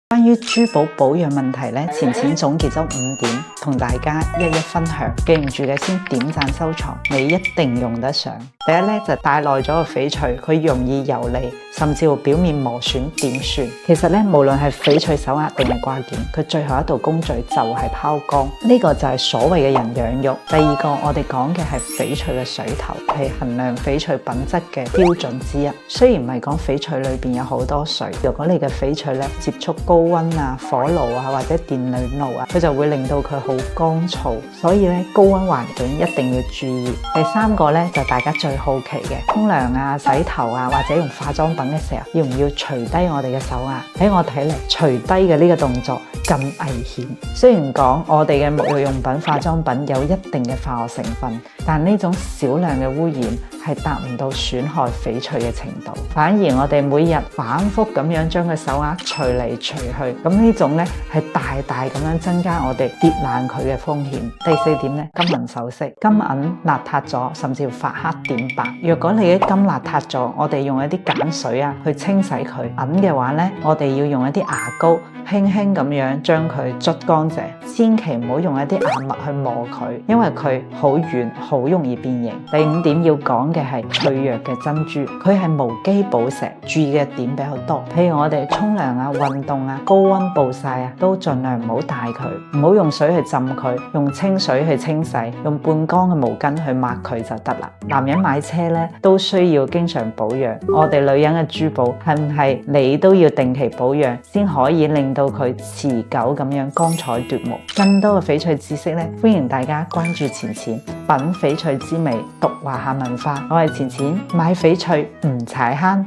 關於珠寶保養問題呢，淺淺總結咗5點，同大家一一分享。記唔住嘅先點讚收藏，你一定用得上。第一呢，就戴耐咗個翡翠，佢容易油膩，甚至會表面磨損點算。其實呢，無論係翡翠手鐲定係掛件，佢最後一道工序就係拋光，呢個就係所謂嘅人養玉。第二個我哋講嘅係翡翠嘅水頭，係衡量翡翠品質嘅標準之一。雖然唔係講翡翠裏邊有好多水，如果你嘅翡翠呢接觸高溫啊、火爐啊或者電暖爐啊，佢就會令到佢好乾燥，所以咧高溫環境一定要注意。第三個咧就大家最好奇嘅，沖涼啊、洗頭啊或者用化妝品嘅時候，要唔要除低我哋嘅手鐲？喺我睇嚟，除低嘅呢個動作咁危險。雖然講我哋嘅沐浴用品、化妝品有一定嘅化學成分，但呢種少量嘅污染係達唔到損害翡翠嘅程度。反而我哋每日反覆咁樣將個手鐲除嚟除去，咁呢種咧係大大咁樣增加我哋跌爛佢嘅風險。第四點咧，金銀首飾，金銀邋遢咗，甚至發黑點白。若果你嘅金邋遢咗，我哋用一啲鹼水啊去清洗佢。銀嘅話咧，我哋要用一啲牙膏輕輕咁樣將佢捽乾淨，千祈唔好用一啲硬物去磨佢，因為佢好軟，好容易變形。第五點要講嘅係脆弱嘅珍珠，佢係無機寶石，注意嘅點比較多。譬如我哋沖涼啊、運動啊、高溫暴曬啊，都盡量唔好戴佢，唔好用水去浸佢，用清水去清洗，用半乾嘅毛巾去抹佢就得啦。男人買車咧都需要經常保養，我哋女人嘅珠寶係唔係你都要定期保養，先可以令到佢持久咁樣光彩奪目。更多嘅翡翠知識咧，歡迎大家關注淺淺品翡翠之美，讀華夏文化。我係淺淺，買翡翠唔踩坑。